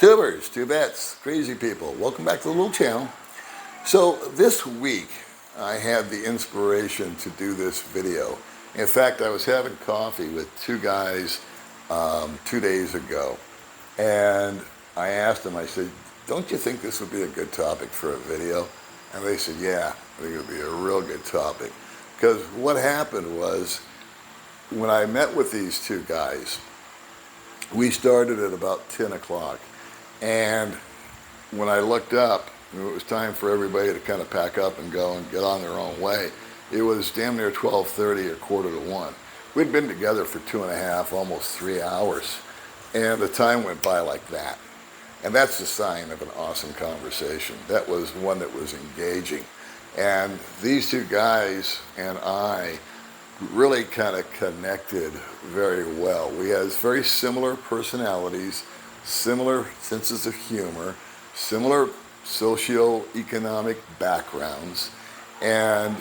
Tubers, tubettes, crazy people, welcome back to the little channel. So this week I had the inspiration to do this video. In fact, I was having coffee with two guys 2 days ago, and I asked them, I said, don't you think this would be a good topic for a video? And they said, yeah, I think it would be a real good topic. Because what happened was, when I met with these two guys, we started at about 10 o'clock. And when I looked up, it was time for everybody to kind of pack up and go and get on their own way. It was damn near 12:30 or 1:45. We'd been together for 2.5, almost 3 hours. And the time went by like that. And that's the sign of an awesome conversation. That was one that was engaging. And these two guys and I really kind of connected very well. We had very similar personalities, similar senses of humor, similar socio-economic backgrounds, and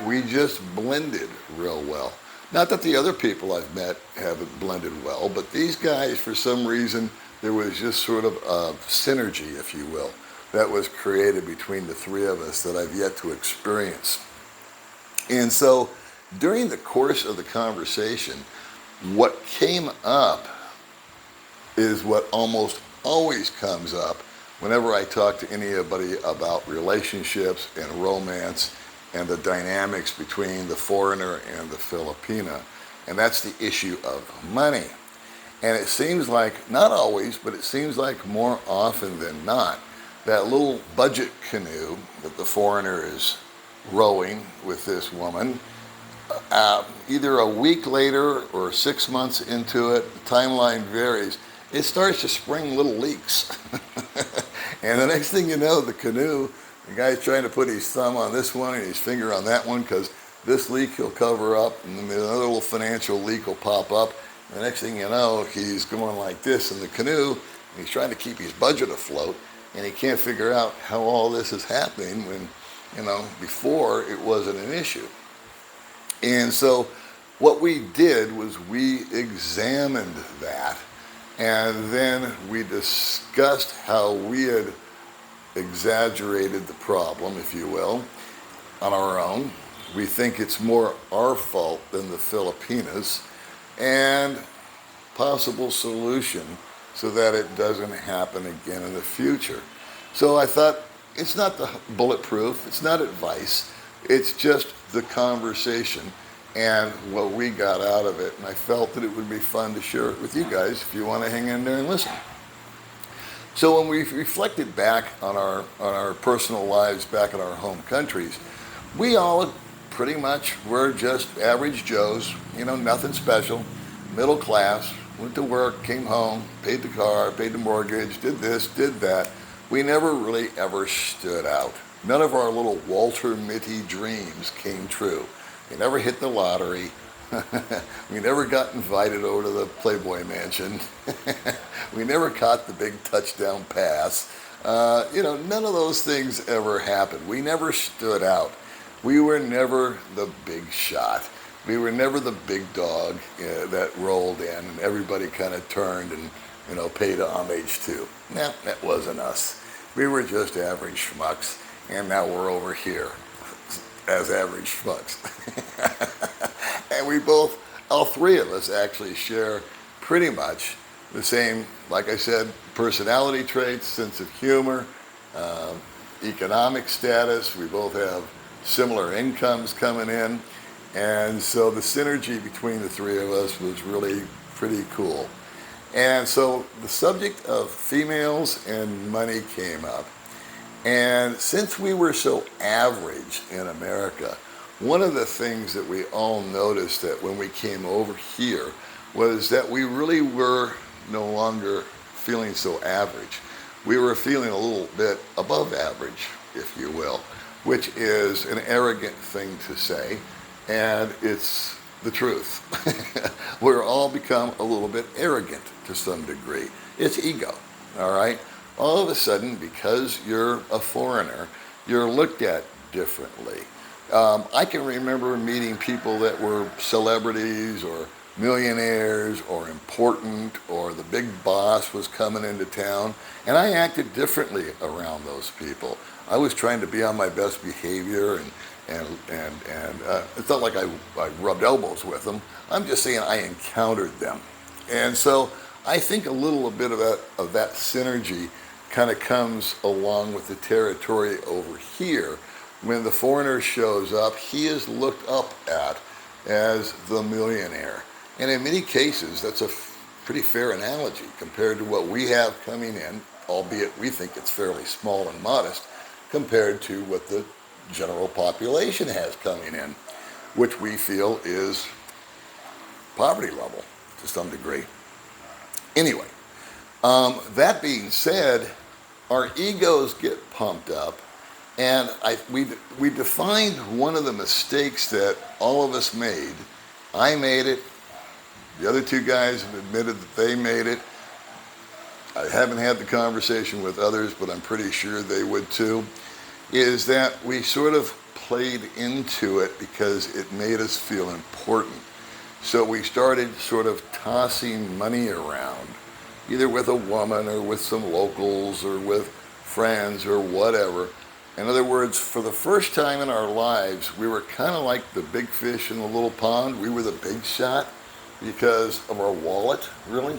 we just blended real well. Not that the other people I've met haven't blended well, but these guys, for some reason, there was just sort of a synergy, if you will, that was created between the three of us that I've yet to experience. And so during the course of the conversation, what came up is what almost always comes up whenever I talk to anybody about relationships and romance and the dynamics between the foreigner and the Filipina, and that's the issue of money. And it seems like, not always, but it seems like more often than not, that little budget canoe that the foreigner is rowing with this woman, either a week later or 6 months into it, the timeline varies, it starts to spring little leaks. And the next thing you know, the canoe, the guy's trying to put his thumb on this one and his finger on that one, because this leak he'll cover up, and then another little financial leak will pop up. And the next thing you know, he's going like this in the canoe, and he's trying to keep his budget afloat, and he can't figure out how all this is happening when, before it wasn't an issue. And so what we did was we examined that, and then we discussed how we had exaggerated the problem, if you will, on our own. We think it's more our fault than the Filipinas, and possible solution so that it doesn't happen again in the future. So I thought, it's not the bulletproof, it's not advice, it's just the conversation and what we got out of it. And I felt that it would be fun to share it with you guys if you want to hang in there and listen. So when we reflected back on our personal lives back in our home countries, we all pretty much were just average Joes, nothing special, middle class, went to work, came home, paid the car, paid the mortgage, did this, did that. We never really ever stood out. None of our little Walter Mitty dreams came true. We never hit the lottery. We never got invited over to the Playboy Mansion. We never caught the big touchdown pass. None of those things ever happened. We never stood out. We were never the big shot. We were never the big dog that rolled in and everybody kind of turned and paid homage to. Nah, that wasn't us. We were just average schmucks, and now we're over here as average schmucks. And we both, all three of us actually share pretty much the same, like I said, personality traits, sense of humor, economic status. We both have similar incomes coming in. And so the synergy between the three of us was really pretty cool. And so the subject of females and money came up. And since we were so average in America, one of the things that we all noticed that when we came over here was that we really were no longer feeling so average. We were feeling a little bit above average, if you will, which is an arrogant thing to say, and it's the truth. We're all become a little bit arrogant to some degree. It's ego, all right? All of a sudden, because you're a foreigner, you're looked at differently. I can remember meeting people that were celebrities or millionaires or important, or the big boss was coming into town, and I acted differently around those people. I was trying to be on my best behavior, and it's not like I rubbed elbows with them. I'm just saying I encountered them. And so I think a little bit of that synergy kind of comes along with the territory over here. When the foreigner shows up, he is looked up at as the millionaire. And in many cases, that's a pretty fair analogy compared to what we have coming in, albeit we think it's fairly small and modest, compared to what the general population has coming in, which we feel is poverty level to some degree. Anyway, that being said, our egos get pumped up, and we defined one of the mistakes that all of us made. I made it. The other two guys have admitted that they made it. I haven't had the conversation with others, but I'm pretty sure they would too, is that we sort of played into it because it made us feel important. So we started sort of tossing money around, either with a woman or with some locals or with friends or whatever. In other words, for the first time in our lives, we were kind of like the big fish in the little pond. We were the big shot because of our wallet, really.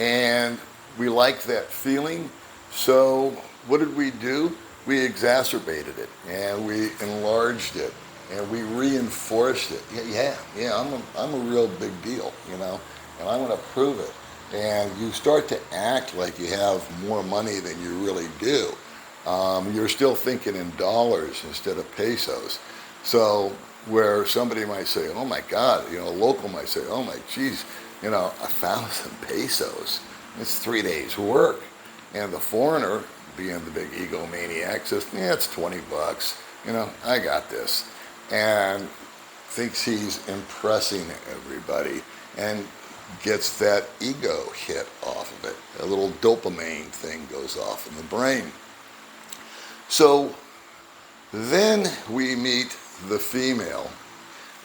And we liked that feeling. So what did we do? We exacerbated it, and we enlarged it, and we reinforced it. Yeah, I'm a real big deal, and I'm going to prove it. And you start to act like you have more money than you really do. You're still thinking in dollars instead of pesos. So where somebody might say, oh my God, a local might say, oh my geez, 1,000 pesos. It's 3 days work. And the foreigner, being the big egomaniac, says, yeah, it's $20. I got this. And thinks he's impressing everybody and gets that ego hit off of it. A little dopamine thing goes off in the brain. So then we meet the female,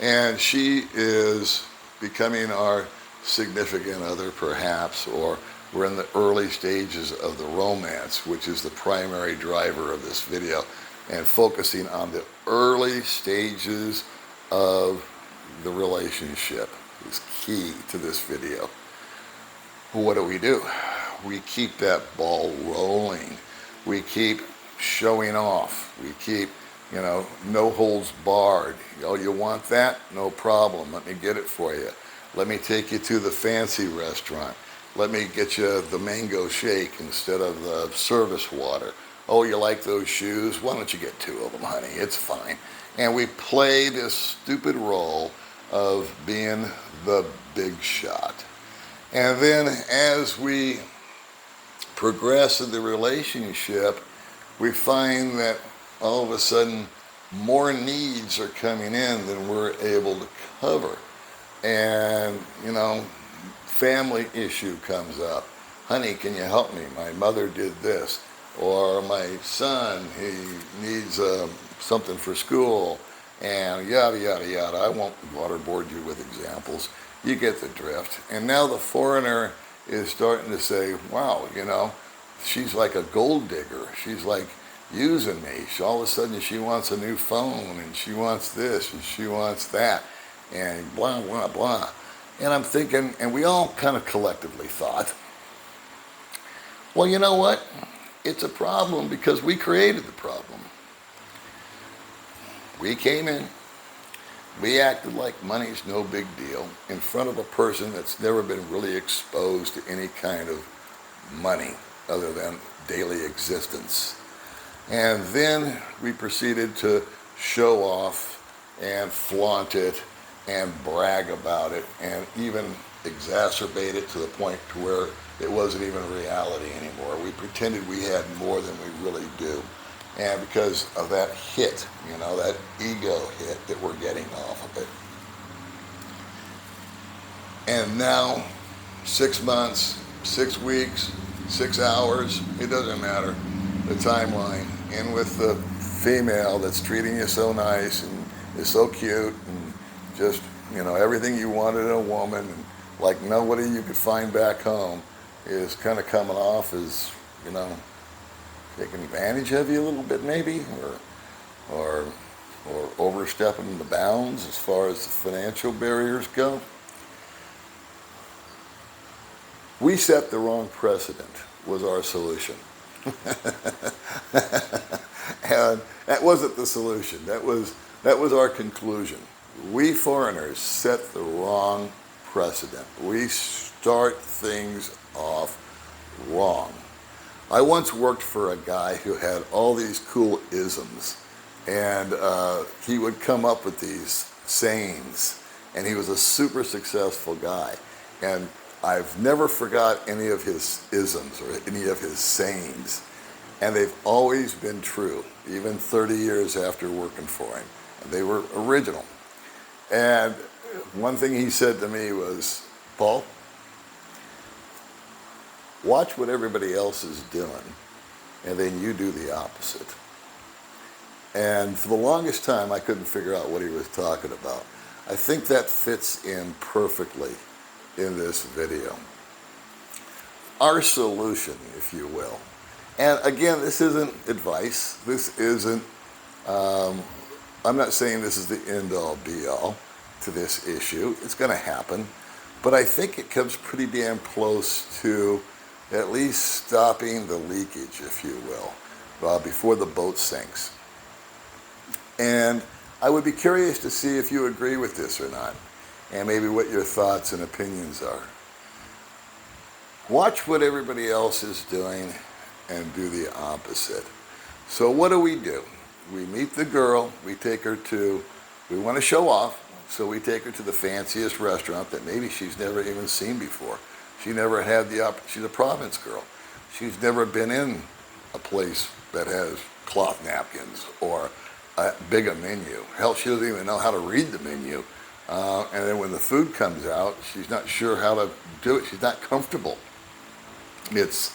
and she is becoming our significant other perhaps, or we're in the early stages of the romance, which is the primary driver of this video, and focusing on the early stages of the relationship is key to this video. What do? We keep that ball rolling. We keep showing off. We keep, no holds barred. Oh, you want that? No problem. Let me get it for you. Let me take you to the fancy restaurant. Let me get you the mango shake instead of the service water. Oh, you like those shoes? Why don't you get 2 of them, honey? It's fine. And we play this stupid role of being the big shot. And then as we progress in the relationship, we find that all of a sudden more needs are coming in than we're able to cover. And, family issue comes up. Honey, can you help me? My mother did this. Or my son, he needs something for school, and yada, yada, yada. I won't waterboard you with examples. You get the drift. And now the foreigner is starting to say, wow, she's like a gold digger. She's like using me. All of a sudden she wants a new phone, and she wants this, and she wants that, and blah, blah, blah. And I'm thinking, and we all kind of collectively thought, well, you know what? It's a problem because we created the problem. We came in, we acted like money's no big deal in front of a person that's never been really exposed to any kind of money other than daily existence. And then we proceeded to show off and flaunt it and brag about it and even exacerbate it to the point to where it wasn't even reality anymore. We pretended we had more than we really do. And because of that hit, that ego hit that we're getting off of it. And now, 6 months, 6 weeks, 6 hours, it doesn't matter, the timeline. And with the female that's treating you so nice and is so cute and just, everything you wanted in a woman, and like nobody you could find back home is kind of coming off as, you know, taking advantage of you a little bit maybe, or overstepping the bounds as far as the financial barriers go. We set the wrong precedent was our solution. And that wasn't the solution. That was our conclusion. We foreigners set the wrong precedent. We start things off wrong. I once worked for a guy who had all these cool isms, and he would come up with these sayings, and he was a super successful guy. And I've never forgot any of his isms or any of his sayings, and they've always been true, even 30 years after working for him. And they were original. And one thing he said to me was, Paul, watch what everybody else is doing, and then you do the opposite. And for the longest time, I couldn't figure out what he was talking about. I think that fits in perfectly in this video. Our solution, if you will. And again, this isn't advice. This isn't, I'm not saying this is the end-all, be-all to this issue. It's going to happen. But I think it comes pretty damn close to at least stopping the leakage, if you will, before the boat sinks. And I would be curious to see if you agree with this or not, and maybe what your thoughts and opinions are. Watch what everybody else is doing and do the opposite. So what do? We meet the girl, we take her to, we want to show off, so we take her to the fanciest restaurant that maybe she's never even seen before. She never had she's a province girl. She's never been in a place that has cloth napkins or big a menu. Hell, she doesn't even know how to read the menu. And then when the food comes out, she's not sure how to do it. She's not comfortable. It's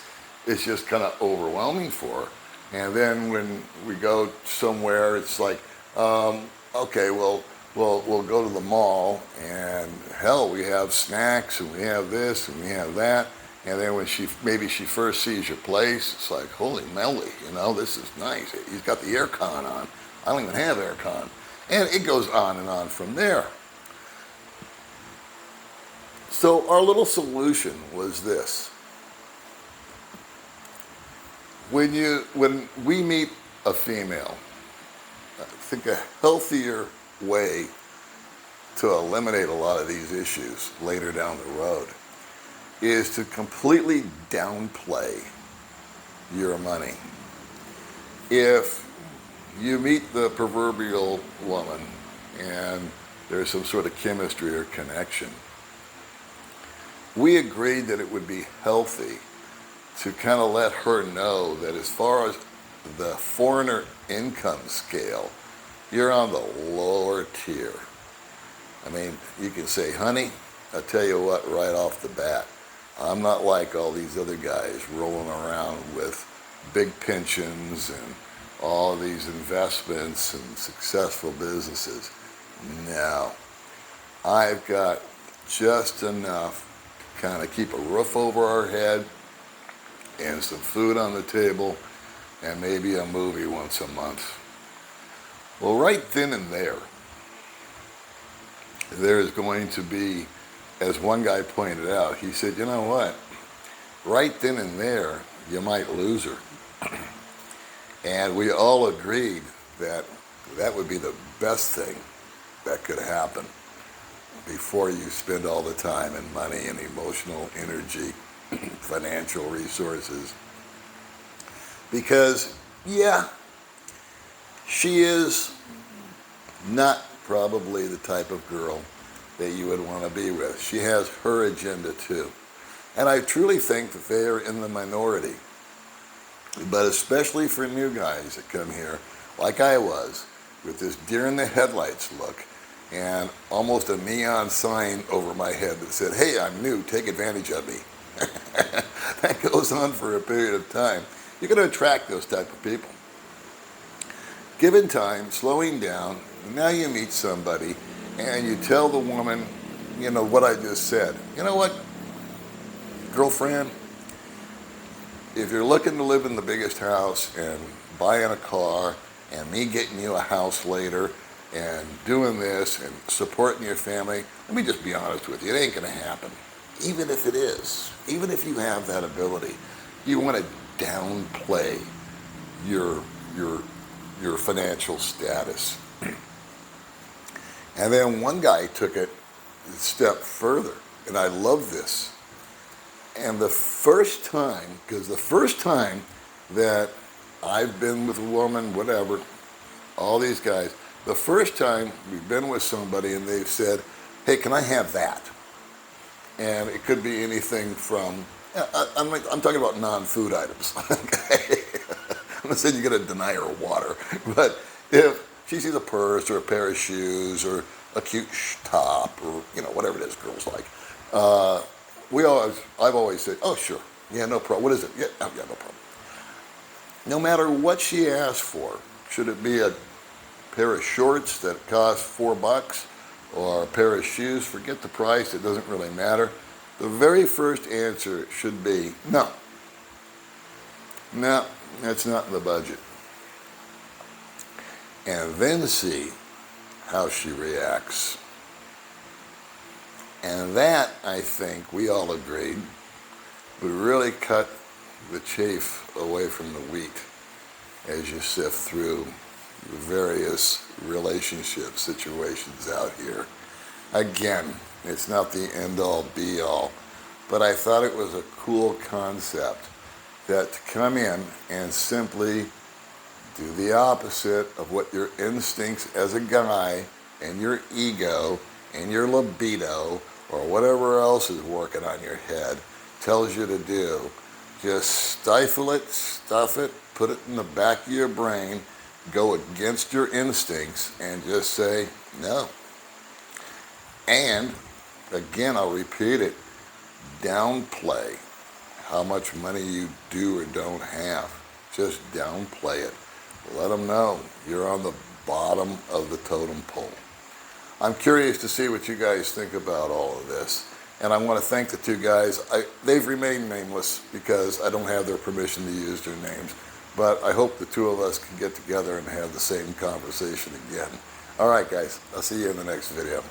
just kind of overwhelming for her. And then when we go somewhere, it's like, okay, well, we'll go to the mall, and hell, we have snacks, and we have this, and we have that. And then when maybe she first sees your place, it's like, holy moly, you know, this is nice. He's got the aircon on. I don't even have aircon. And it goes on and on from there. So our little solution was this. When we meet a female, I think a healthier way to eliminate a lot of these issues later down the road is to completely downplay your money. If you meet the proverbial woman and there's some sort of chemistry or connection, we agreed that it would be healthy to kind of let her know that as far as the foreigner income scale, you're on the lower tier. I mean, you can say, honey, I'll tell you what, right off the bat, I'm not like all these other guys rolling around with big pensions and all these investments and successful businesses. No, I've got just enough to kind of keep a roof over our head and some food on the table and maybe a movie once a month. Well, right then and there's going to be, as one guy pointed out, he said, you know what, right then and there, you might lose her. And we all agreed that that would be the best thing that could happen before you spend all the time and money and emotional energy, financial resources. Because, yeah, she is not probably the type of girl that you would want to be with. She has her agenda too. And I truly think that they are in the minority. But especially for new guys that come here, like I was, with this deer in the headlights look and almost a neon sign over my head that said, hey, I'm new, take advantage of me. That goes on for a period of time. You're going to attract those type of people. Given time, slowing down, now you meet somebody and you tell the woman what I just said. You know what, girlfriend? If you're looking to live in the biggest house and buying a car and me getting you a house later and doing this and supporting your family, let me just be honest with you, it ain't gonna happen. Even if it is, even if you have that ability, you want to downplay your financial status. And then one guy took it a step further, and I love this. And the first time, because the first time that I've been with a woman, whatever, all these guys, the first time we've been with somebody and they've said, hey, can I have that? And it could be anything from, I'm talking about non-food items, okay? I'm not saying you're gonna deny her water, but if she sees a purse or a pair of shoes or a cute top or, whatever it is girls like, I've always said, oh, sure, yeah, no problem. What is it? Yeah, oh, yeah, no problem. No matter what she asks for, should it be a pair of shorts that cost $4 or a pair of shoes, forget the price, it doesn't really matter. The very first answer should be, no, that's not in the budget. And then see how she reacts. And that, I think, we all agreed, would really cut the chaff away from the wheat as you sift through the various relationship situations out here. Again, it's not the end-all, be-all, but I thought it was a cool concept that to come in and simply do the opposite of what your instincts as a guy and your ego and your libido or whatever else is working on your head tells you to do. Just stifle it, stuff it, put it in the back of your brain, go against your instincts and just say no. And again, I'll repeat it, downplay how much money you do or don't have. Just downplay it. Let them know you're on the bottom of the totem pole. I'm curious to see what you guys think about all of this. And I want to thank the two guys. They've remained nameless because I don't have their permission to use their names. But I hope the two of us can get together and have the same conversation again. All right, guys. I'll see you in the next video.